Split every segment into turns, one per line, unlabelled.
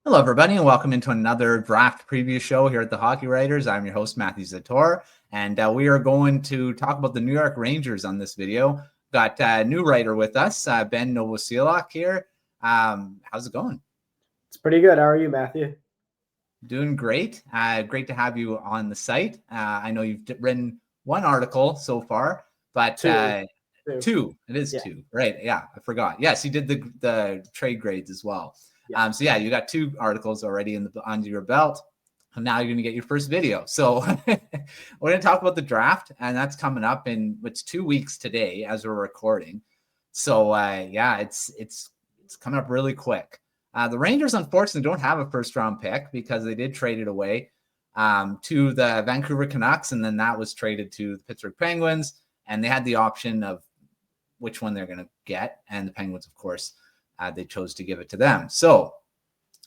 Hello, everybody, and welcome into another draft preview show here at the Hockey Writers. I'm your host, Matthew Zator, and we are going to talk about the New York Rangers on this video. Got a new writer with us, Ben Novosyolok here. How's it going?
It's pretty good. How are you, Matthew?
Doing great. Great to have you on the site. I know you've written one article so far, but two. It is two, right? Yeah, I forgot. Yes, you did the trade grades as well. Yeah. So yeah, you got two articles already under your belt, and now you're going to get your first video. So we're going to talk about the draft, and that's coming up in 2 weeks today as we're recording. So yeah, it's coming up really quick. The Rangers unfortunately don't have a first round pick because they did trade it away to the Vancouver Canucks, and then that was traded to the Pittsburgh Penguins, and they had the option of which one they're going to get, and the Penguins, of course. They chose to give it to them. So,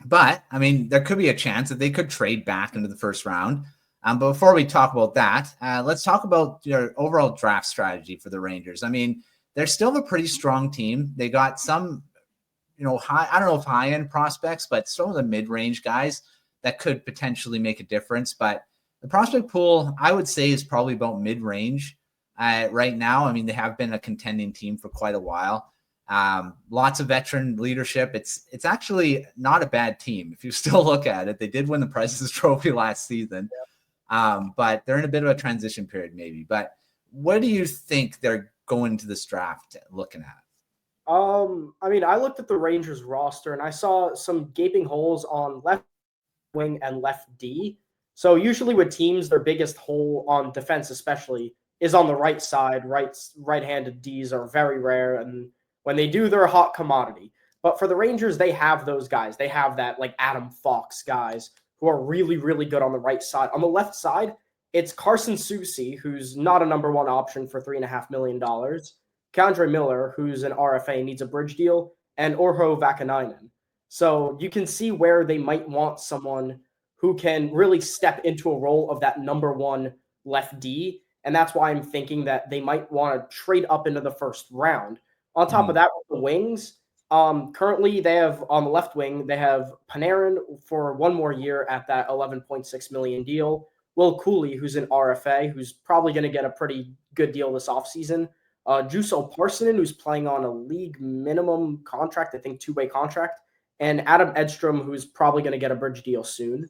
but I mean, there could be a chance that they could trade back into the first round. But before we talk about that, let's talk about your overall draft strategy for the Rangers. I mean, they're still a pretty strong team. They got some, I don't know if high-end prospects, but some of the mid-range guys that could potentially make a difference. But the prospect pool, I would say, is probably about mid-range right now. I mean, they have been a contending team for quite a while. Lots of veteran leadership. It's actually not a bad team if you still look at it. They did win the President's Trophy last season, but they're in a bit of a transition period maybe. But what do you think they're going to this draft looking at?
I mean, I looked at the Rangers roster and I saw some gaping holes on left wing and left D. So usually with teams, their biggest hole on defense especially is on the right side. Right-handed Ds are very rare, and when they do, they're a hot commodity. But for the Rangers, they have those guys. They have that like Adam Fox guys who are really, really good on the right side. On the left side, it's Carson Soucy, who's not a number one option for $3.5 million. K'Andre Miller, who's an RFA, needs a bridge deal, and Urho Vakanainen. So you can see where they might want someone who can really step into a role of that number one left D. And that's why I'm thinking that they might want to trade up into the first round. On top of that, with the wings, currently they have on the left wing, they have Panarin for one more year at that $11.6 million deal. Will Cooley, who's an RFA, who's probably going to get a pretty good deal this offseason. Juuso Parssinen, who's playing on a league minimum contract, I think two-way contract. And Adam Edstrom, who's probably going to get a bridge deal soon.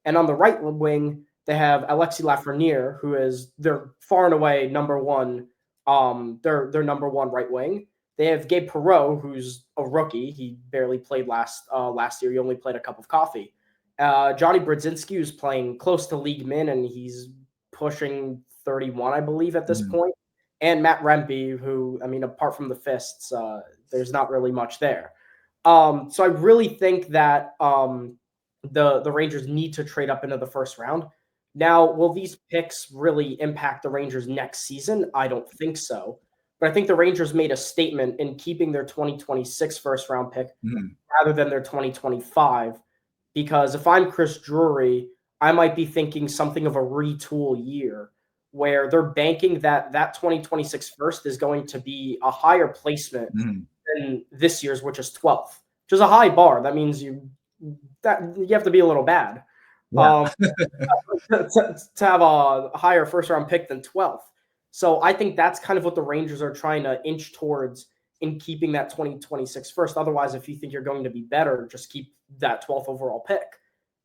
And on the right wing, they have Alexis Lafreniere, who is their far and away number one, their number one right wing. They have Gabe Perreault, who's a rookie. He barely played last year. He only played a cup of coffee. Johnny Brodzinski, who's playing close to league min, and he's pushing 31, I believe, at this point. And Matt Rempe, who, I mean, apart from the fists, there's not really much there. So I really think that the Rangers need to trade up into the first round. Now, will these picks really impact the Rangers next season? I don't think so. But I think the Rangers made a statement in keeping their 2026 first-round pick rather than their 2025. Because if I'm Chris Drury, I might be thinking something of a retool year where they're banking that 2026 first is going to be a higher placement than this year's, which is 12th, which is a high bar. That means you have to be a little bad to have a higher first-round pick than 12th. So I think that's kind of what the Rangers are trying to inch towards in keeping that 2026 first. Otherwise, if you think you're going to be better, just keep that 12th overall pick.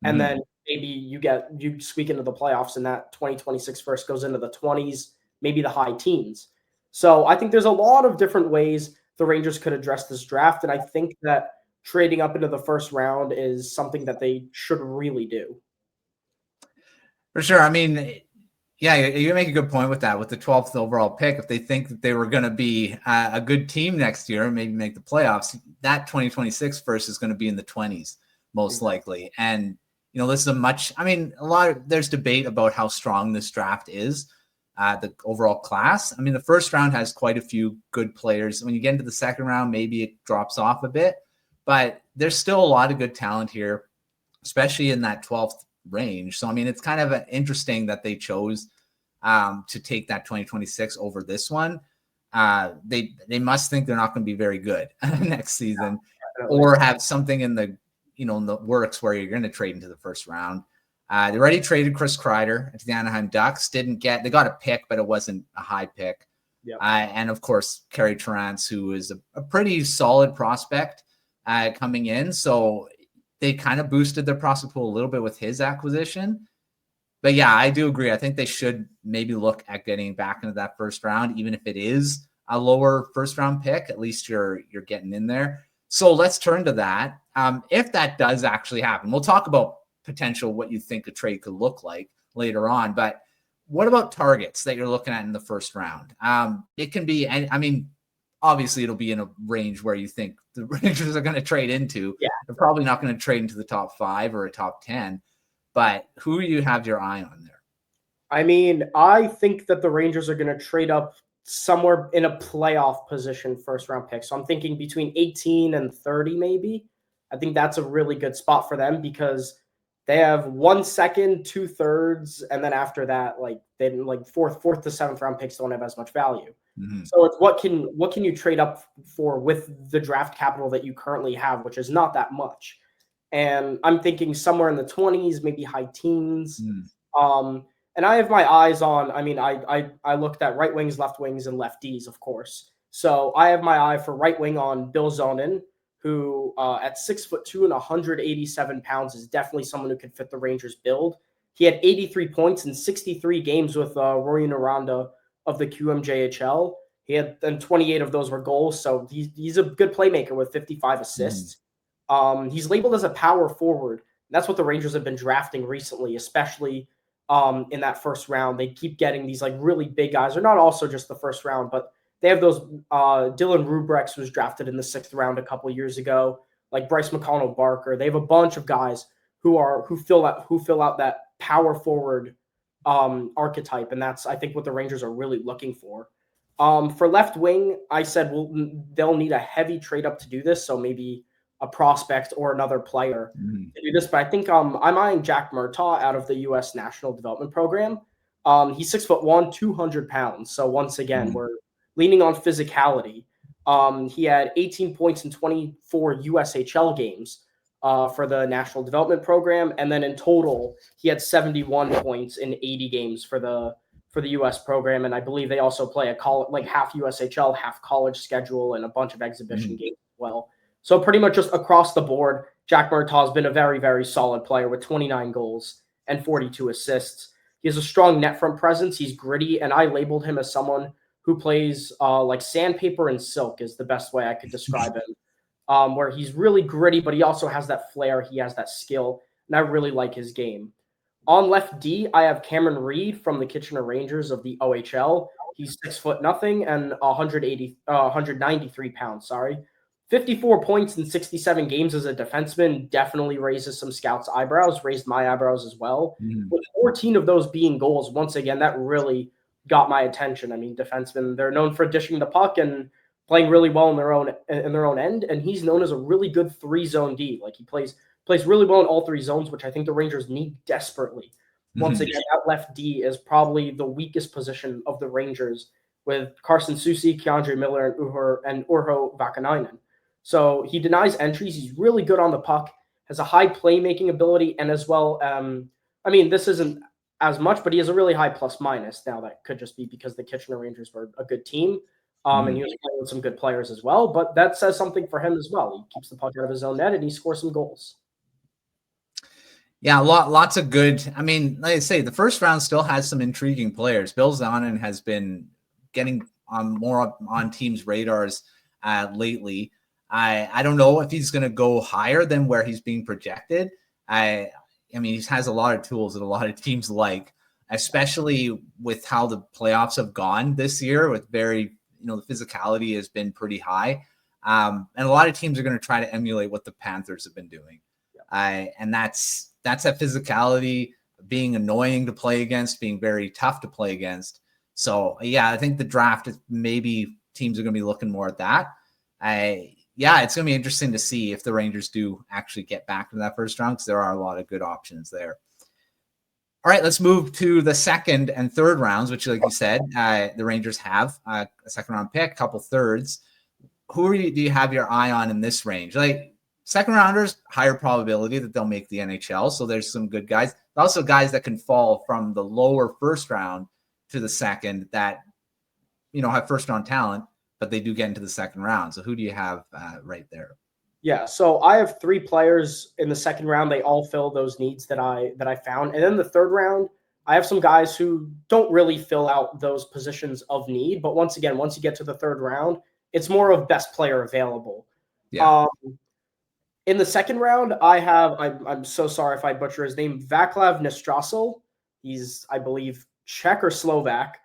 And then maybe you squeak into the playoffs and that 2026 first goes into the 20s, maybe the high teens. So I think there's a lot of different ways the Rangers could address this draft. And I think that trading up into the first round is something that they should really do.
For sure. I mean, yeah, you make a good point with that, with the 12th overall pick. If they think that they were going to be a good team next year, maybe make the playoffs, that 2026 first is going to be in the 20s, most likely. And, this is there's debate about how strong this draft is, the overall class. I mean, the first round has quite a few good players. When you get into the second round, maybe it drops off a bit, but there's still a lot of good talent here, especially in that 12th range. So, I mean, it's kind of interesting that they chose to take that 2026 over this one. They must think they're not going to be very good next season, or have something in the in the works where you're going to trade into the first round. They already traded Chris Kreider to the Anaheim Ducks. They got a pick, but it wasn't a high pick.
Yep.
And of course, Kerry Terrance, who is a pretty solid prospect coming in. So they kind of boosted their prospect pool a little bit with his acquisition. But yeah, I do agree. I think they should maybe look at getting back into that first round, even if it is a lower first round pick. At least you're getting in there. So let's turn to that. If that does actually happen, we'll talk about potential what you think a trade could look like later on. But what about targets that you're looking at in the first round? It can be, I mean, obviously it'll be in a range where you think the Rangers are going to trade into.
Yeah.
They're probably not going to trade into the top 5 or a top 10. But who do you have your eye on there?
I mean, I think that the Rangers are going to trade up somewhere in a playoff position first round pick. So I'm thinking between 18 and 30 maybe. I think that's a really good spot for them because they have 1 second, 2/3, and then after that, like they didn't like fourth to seventh round picks don't have as much value. Mm-hmm. So it's what can you trade up for with the draft capital that you currently have, which is not that much. And I'm thinking somewhere in the 20s, maybe high teens. And I have my eyes on, I mean, I looked at right wings, left wings, and lefties, of course. So I have my eye for right wing on Bill Zonin, who at 6'2" and 187 pounds is definitely someone who could fit the Rangers build. He had 83 points in 63 games with Rory Naranda of the QMJHL. He had, and 28 of those were goals. So he's a good playmaker with 55 assists. He's labeled as a power forward. That's what the Rangers have been drafting recently, especially in that first round. They keep getting these like really big guys. They're not also just the first round, but they have those Dylan Rubrex was drafted in the 6th round a couple years ago, like Bryce McConnell Barker. They have a bunch of guys who fill out that power forward archetype, and that's I think what the Rangers are really looking for. For left wing, I said they'll need a heavy trade up to do this, so maybe a prospect or another player to do this. But I think I'm eyeing Jack Murtaugh out of the U.S. National Development Program. He's 6'1", 200 pounds. So once again, we're leaning on physicality. He had 18 points in 24 USHL games for the National Development Program, and then in total, he had 71 points in 80 games for the U.S. program. And I believe they also play half USHL, half college schedule, and a bunch of exhibition games as well. So pretty much just across the board, Jack Murtaugh has been a very, very solid player with 29 goals and 42 assists. He has a strong net front presence. He's gritty, and I labeled him as someone who plays like sandpaper and silk is the best way I could describe him, where he's really gritty, but he also has that flair. He has that skill, and I really like his game. On left D, I have Cameron Reed from the Kitchener Rangers of the OHL. He's 6'0" and 193 pounds, 54 points in 67 games as a defenseman definitely raises some scouts' eyebrows, raised my eyebrows as well. With 14 of those being goals, once again, that really got my attention. I mean, defensemen, they're known for dishing the puck and playing really well in their own end, and he's known as a really good 3-zone D. Like he plays really well in all 3 zones, which I think the Rangers need desperately. Once again, that left D is probably the weakest position of the Rangers with Carson Soucy, Keandre Miller, and Urho Vakanainen. So he denies entries. He's really good on the puck, has a high playmaking ability, and as well, I mean, this isn't as much, but he has a really high plus-minus. Now that could just be because the Kitchener Rangers were a good team, and he was playing with some good players as well. But that says something for him as well. He keeps the puck out of his own net, and he scores some goals.
Yeah, lots of good. I mean, like I say, the first round still has some intriguing players. Bill Zonin has been getting more on teams' radars lately. I don't know if he's going to go higher than where he's being projected. I mean, he has a lot of tools that a lot of teams like, especially with how the playoffs have gone this year with the physicality has been pretty high. And a lot of teams are going to try to emulate what the Panthers have been doing. And that's that physicality, being annoying to play against, being very tough to play against. So, yeah, I think the draft is maybe teams are going to be looking more at that. Yeah, it's going to be interesting to see if the Rangers do actually get back to that first round because there are a lot of good options there. All right, let's move to the second and third rounds, which, like you said, the Rangers have a second round pick, a couple thirds. Who do you have your eye on in this range? Like, second rounders, higher probability that they'll make the NHL. So there's some good guys. Also guys that can fall from the lower first round to the second that, have first round talent, but they do get into the second round. So who do you have right there?
Yeah, so I have 3 players in the second round. They all fill those needs that I found. And then the third round, I have some guys who don't really fill out those positions of need. But once again, once you get to the third round, it's more of best player available.
Yeah.
In the second round, I'm so sorry if I butcher his name, Vaclav Nestrasil. He's, I believe, Czech or Slovak.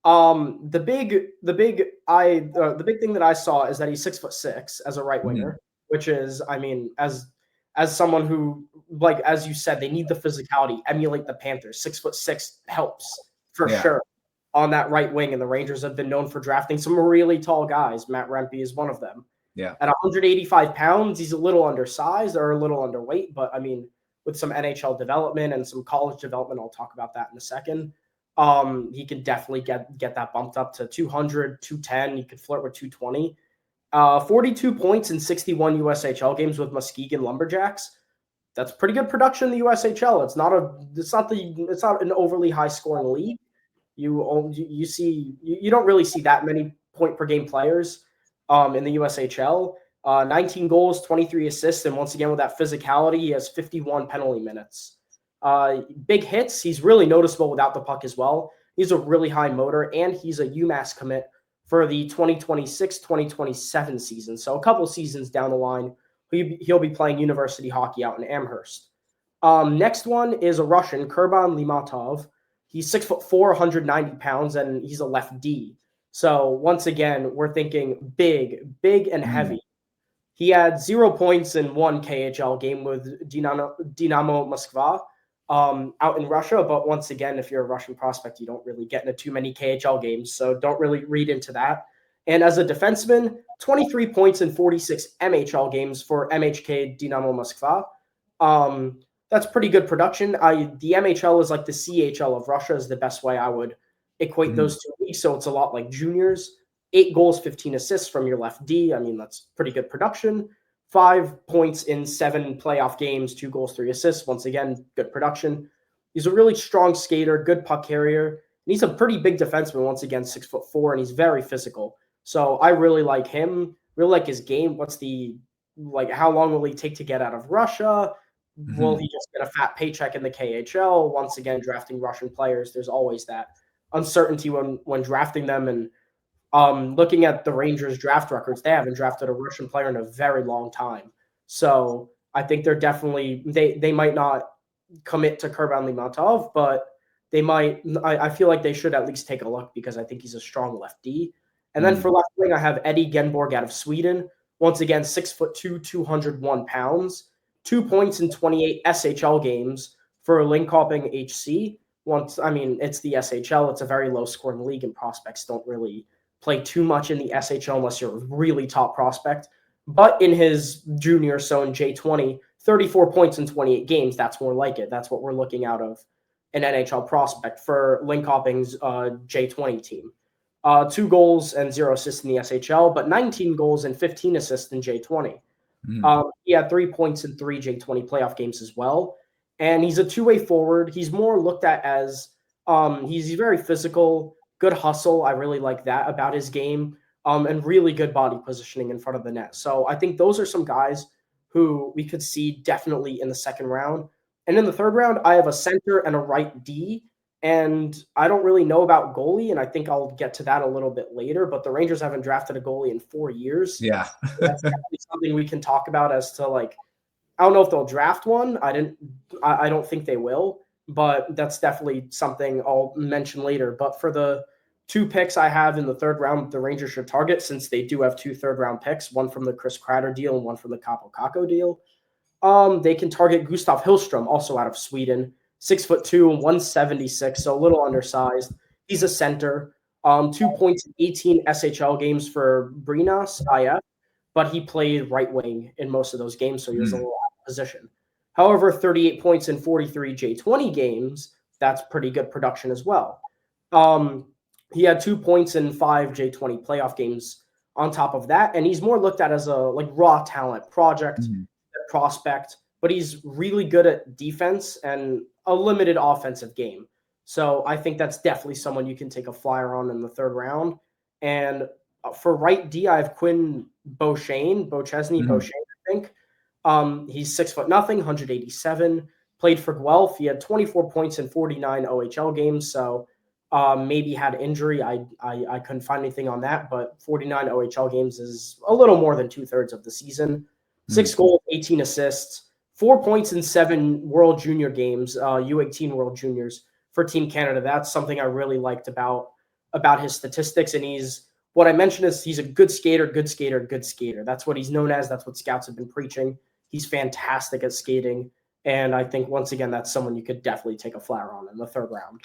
The big thing that I saw is that he's 6'6" as a right winger, which is, I mean, as someone who, like, as you said, they need the physicality, emulate the Panthers. 6'6" helps for sure on that right wing, and the Rangers have been known for drafting some really tall guys. Matt Rempe is one of them.
Yeah.
At 185 pounds, he's a little undersized or a little underweight, but I mean, with some NHL development and some college development, I'll talk about that in a second. He can definitely get that bumped up to 200, 210. He could flirt with 220. 42 points in 61 USHL games with Muskegon Lumberjacks. That's pretty good production in the USHL. It's not an overly high scoring league. You don't really see that many point per game players in the USHL. 19 goals, 23 assists, and once again with that physicality, he has 51 penalty minutes. Big hits, he's really noticeable without the puck as well. He's a really high motor, and he's a UMass commit for the 2026-2027 season. So a couple seasons down the line, he'll be playing university hockey out in Amherst. Next one is a Russian, Kurban Limatov. He's 6'4", 190 pounds, and he's a left D. So once again, we're thinking big and heavy. He had 0 points in one KHL game with Dynamo Moskva out in Russia. But once again, if you're a Russian prospect, you don't really get into too many KHL games. So don't really read into that. And as a defenseman, 23 points in 46 MHL games for MHK Dynamo Moskva. That's pretty good production. The MHL is like the CHL of Russia is the best way I would equate those two leagues. So it's a lot like juniors. 8 goals, 15 assists from your left D. I mean, that's pretty good production. 5 points in 7 playoff games, 2 goals, 3 assists. Once again, good production. He's a really strong skater, good puck carrier. And he's a pretty big defenseman, once again, 6'4", and he's very physical. So I really like him, really like his game. How long will he take to get out of Russia? Will he just get a fat paycheck in the KHL? Once again, drafting Russian players, there's always that uncertainty when drafting them. And looking at the Rangers draft records, they haven't drafted a Russian player in a very long time. So I think they're definitely they might not commit to Kurban Limatov, but they might. I feel like they should at least take a look because I think he's a strong lefty. And then for left wing, I have Eddie Genborg out of Sweden. Once again, 6'2", 201 pounds, 2 points in 28 SHL games for Linköping HC. It's the SHL. It's a very low scoring league, and prospects don't really play too much in the SHL unless you're a really top prospect. But in his junior, so in J20, 34 points in 28 games, that's more like it. That's what we're looking out of an NHL prospect for Linköping's J20 team. 2 goals and 0 assists in the SHL, but 19 goals and 15 assists in J20. He had 3 points in 3 J20 playoff games as well. And he's a two-way forward. He's more looked at as he's very physical, good hustle. I really like that about his game, and really good body positioning in front of the net. So I think those are some guys who we could see definitely in the second round. And in the third round, I have a center and a right D. And I don't really know about goalie, and I think I'll get to that a little bit later. But the Rangers haven't drafted a goalie in 4 years.
Yeah.
That's definitely something we can talk about as to, like, I don't know if they'll draft one. I don't think they will, but that's definitely something I'll mention later. But for the 2 picks I have in the third round, the Rangers should target, since they do have 2 third-round picks, one from the Chris Kreider deal and one from the Capo Caco deal. They can target Gustav Hillstrom, also out of Sweden, 6'2", 176, so a little undersized. He's a center. 2 points in 18 SHL games for Brinas IF, but he played right wing in most of those games, so he was a little out of position. However, 38 points in 43 J20 games, that's pretty good production as well. He had 2 points in 5 J20 playoff games on top of that, and he's more looked at as a raw talent project that prospect, but he's really good at defense and a limited offensive game. So I think that's definitely someone you can take a flyer on in the third round. And for right D, I have Quinn Beauchesne, I think. He's 6'0", 187. Played for Guelph. He had 24 points in 49 OHL games. So maybe had injury. I couldn't find anything on that, but 49 OHL games is a little more than 2/3 of the season. 6 goals, 18 assists, 4 points in 7 World Junior games, U18 World Juniors for Team Canada. That's something I really liked about his statistics. And what I mentioned is he's a good skater. That's what he's known as. That's what scouts have been preaching. He's fantastic at skating. And I think, once again, that's someone you could definitely take a flyer on in the third round.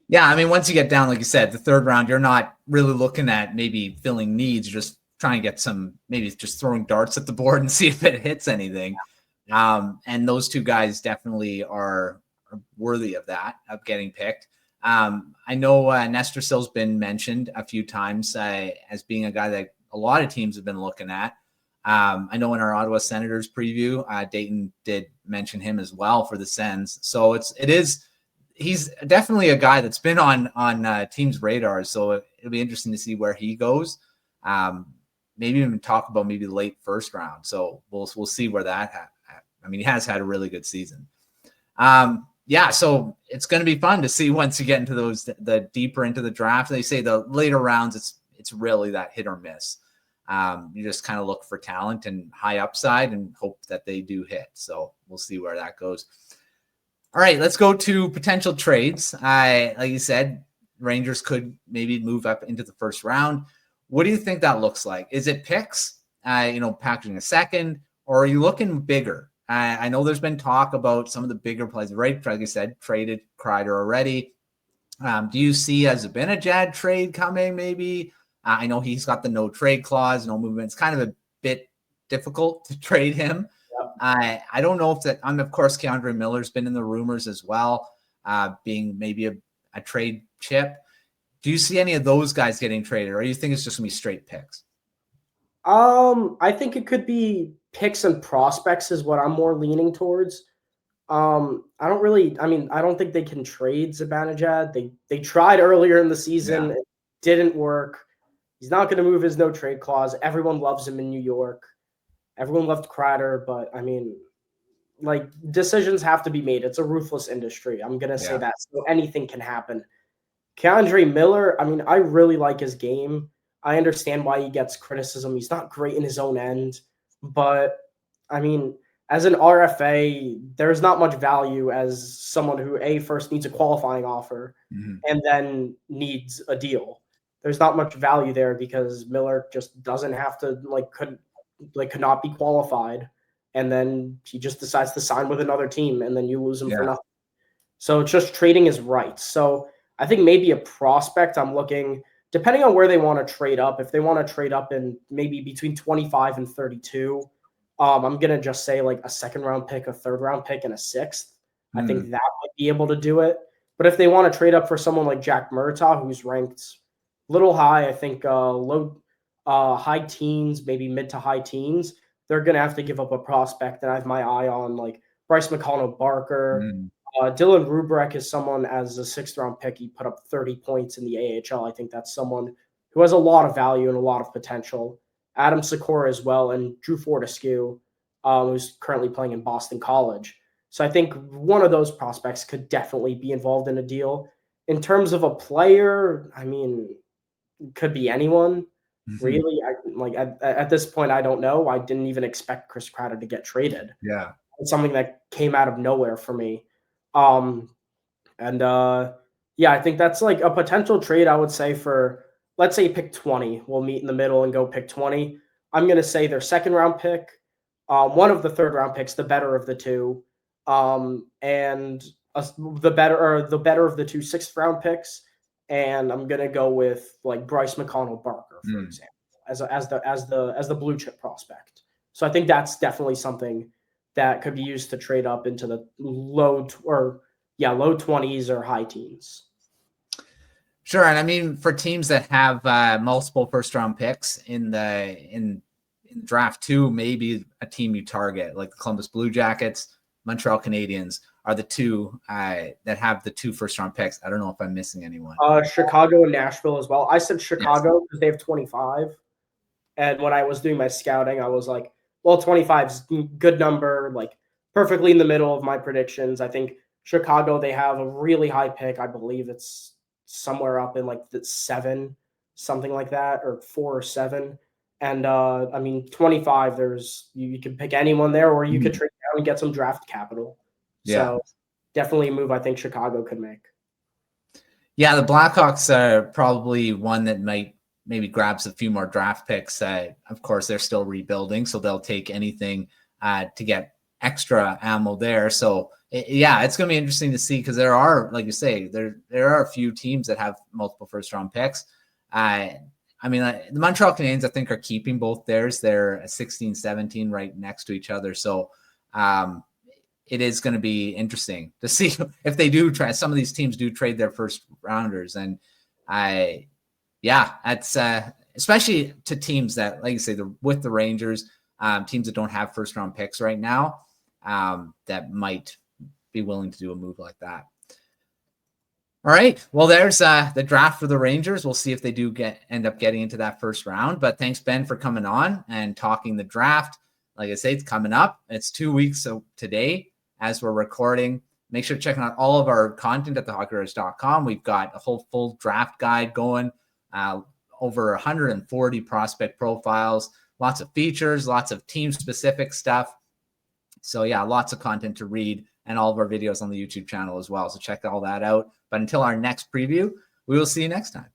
Yeah, I mean, once you get down, like you said, the third round, you're not really looking at maybe filling needs. You're just trying to get maybe just throwing darts at the board and see if it hits anything. And those two guys definitely are worthy of that, of getting picked. I know Nestor Sill's been mentioned a few times as being a guy that a lot of teams have been looking at. I know in our Ottawa Senators preview, Dayton did mention him as well for the Sens. So he's definitely a guy that's been on teams' radars. So it'll be interesting to see where he goes. Maybe even talk about maybe the late first round. So we'll see where that. I mean, he has had a really good season. Yeah, so it's going to be fun to see once you get into the deeper into the draft. They say the later rounds, it's really that hit or miss. You just kind of look for talent and high upside and hope that they do hit. So we'll see where that goes. All right, let's go to potential trades. Like you said, Rangers could maybe move up into the first round. What do you think that looks like? Is it picks, packaging a second, or are you looking bigger? I know there's been talk about some of the bigger plays, right? Like I said, traded Kreider already. Do you see a Zibanejad trade coming maybe? I know he's got the no trade clause, no movement. It's kind of a bit difficult to trade him. Yep. I don't know if that. Of course, Keandre Miller's been in the rumors as well, being maybe a trade chip. Do you see any of those guys getting traded, or do you think it's just going to be straight picks?
I think it could be picks and prospects is what I'm more leaning towards. I don't think they can trade Zibanejad. They tried earlier in the season. Yeah. It didn't work. He's not going to move his no trade clause. Everyone loves him in New York. Everyone loved Kreider, but I mean, like, decisions have to be made. It's a ruthless industry. I'm going to say that. So anything can happen. Keandre Miller, I mean, I really like his game. I understand why he gets criticism. He's not great in his own end, but I mean, as an RFA, there's not much value as someone who first needs a qualifying offer and then needs a deal. There's not much value there because Miller just doesn't have to could not be qualified, and then he just decides to sign with another team, and then you lose him for nothing. So it's just trading his rights. So I think maybe a prospect I'm looking. Depending on where they want to trade up, if they want to trade up in maybe between 25 and 32, I'm going to just say like a second round pick, a third round pick, and a sixth. I think that might be able to do it. But if they want to trade up for someone like Jack Murtaugh, who's ranked a little high, I think high teens, maybe mid to high teens, they're going to have to give up a prospect. And I have my eye on like Bryce McConnell-Barker. Dylan Rubrek is someone as a sixth round pick. He put up 30 points in the AHL. I think that's someone who has a lot of value and a lot of potential. Adam Sikora as well, and Drew Fortescue, who's currently playing in Boston College. So I think one of those prospects could definitely be involved in a deal. In terms of a player, I mean, it could be anyone. Really. At this point, I don't know. I didn't even expect Chris Kreider to get traded.
Yeah.
It's something that came out of nowhere for me. I think that's like a potential trade, I would say, for, let's say, pick 20. We'll meet in the middle and go pick 20. I'm going to say their second round pick, one of the third round picks, the better of the two, and the better of the two sixth round picks. And I'm going to go with like Bryce McConnell-Barker, for example, as the blue chip prospect. So I think that's definitely something that could be used to trade up into the low 20s or high teens. Sure.
And I mean, for teams that have multiple first round picks in in draft 2, maybe a team you target, like the Columbus Blue Jackets, Montreal Canadiens are the two that have the 2 first-round picks. I don't know if I'm missing anyone.
Chicago and Nashville as well. I said Chicago because they have 25. And when I was doing my scouting, I was like, well, 25 is a good number, like perfectly in the middle of my predictions. I think Chicago, they have a really high pick. I believe it's somewhere up in like the 7, something like that, or 4 or 7. And I mean, 25, you can pick anyone there, or you could trade down and get some draft capital. So definitely a move I think Chicago could make.
Yeah, the Blackhawks are probably one that might maybe grabs a few more draft picks. Of course, they're still rebuilding, so they'll take anything to get extra ammo there. So it's going to be interesting to see, because there are, like you say, there are a few teams that have multiple first-round picks. I mean, the Montreal Canadiens, I think, are keeping both theirs. They're 16, 17 right next to each other. So it is going to be interesting to see if they do try. Some of these teams do trade their first rounders. And that's especially to teams that, like you say, with the Rangers, teams that don't have first round picks right now, that might be willing to do a move like that. All right. Well, there's the draft for the Rangers. We'll see if they do end up getting into that first round. But thanks, Ben, for coming on and talking the draft. Like I say, it's coming up. It's 2 weeks today as we're recording. Make sure to check out all of our content at thehockeyriders.com. We've got a whole full draft guide going, over 140 prospect profiles, lots of features, lots of team-specific stuff. So, lots of content to read, and all of our videos on the YouTube channel as well. So check all that out. But until our next preview, we will see you next time.